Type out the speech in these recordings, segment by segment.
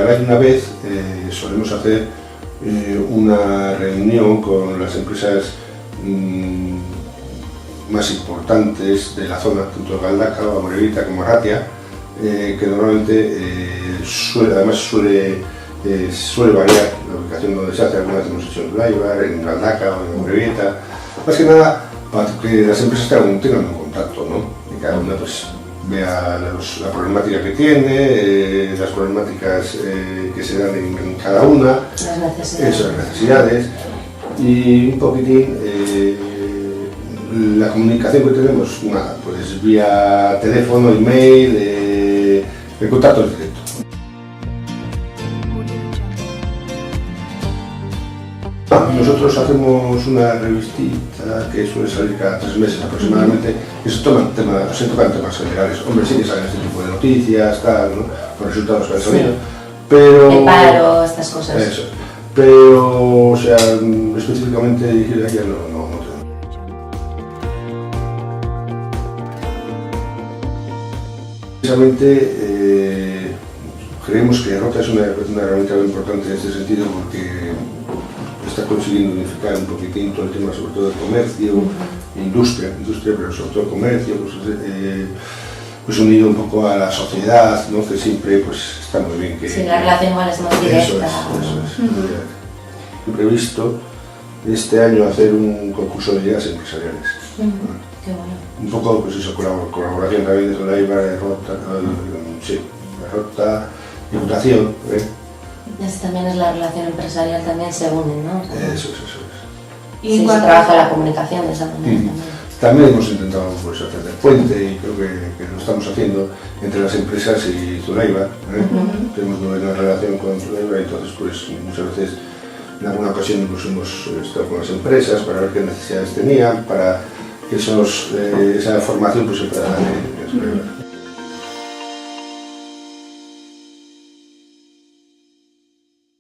al año una vez solemos hacer una reunión con las empresas más importantes de la zona, tanto Galdakao, Amorebieta como Arratia, que normalmente suele variar la ubicación donde se hace. Algunas hemos hecho en Urdaibar, en Galdakao, en Amorebieta, más que nada para que las empresas tengan un contacto, ¿no? Y cada una pues vea la problemática que tiene, las problemáticas que se dan en cada una, las necesidades, y un poquitín la comunicación que tenemos, pues vía teléfono, email, el contacto directo. Nosotros hacemos una revistita que suele salir cada 3 meses aproximadamente, que se tocan temas generales. Hombre, sí que salen este tipo de noticias, tal, ¿no? Con resultados que han salido, pero... El paro, estas cosas. Eso. Pero, o sea, específicamente dirigida aquí no tengo. Precisamente creemos que Rota es una herramienta muy importante en este sentido, porque está consiguiendo unificar un poquitín todo el tema, sobre todo de comercio, industria, pero sobre todo comercio, pues unido un poco a la sociedad, ¿no? Que siempre pues está muy bien que... Sí, la relación igual es más directa. Eso es. He previsto este año hacer un concurso de ideas empresariales. Qué bueno. Un poco, pues eso, colaboración también de Urdaibar, de Rota, Rota, Diputación, También es la relación empresarial, también se unen, ¿no? Eso es. Y sí, se trabaja la comunicación de esa manera también hemos intentado pues, hacer de puente, y creo que lo estamos haciendo entre las empresas y Urdaibar. Tenemos muy buena relación con Urdaibar, entonces pues muchas veces, en alguna ocasión incluso hemos estado con las empresas para ver qué necesidades tenían, para que esa formación pues se pueda dar en Urdaibar.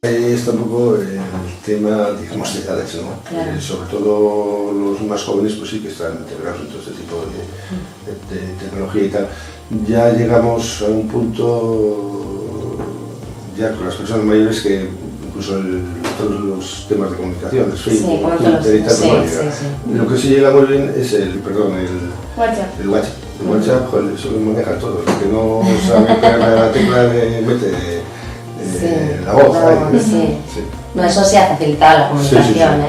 Está un poco el tema, digamos, de edades, ¿no? Claro. Sobre todo los más jóvenes, pues sí que están integrados en todo este tipo de tecnología y tal. Ya llegamos a un punto, ya con las personas mayores, que incluso todos los temas de comunicación, el Facebook, Twitter y tal, Lo que sí llega muy bien es el WhatsApp. El WhatsApp, joder, eso lo maneja todo. El que no sabe pegar la tecla mete la voz. No, eso sí ha facilitado la comunicación,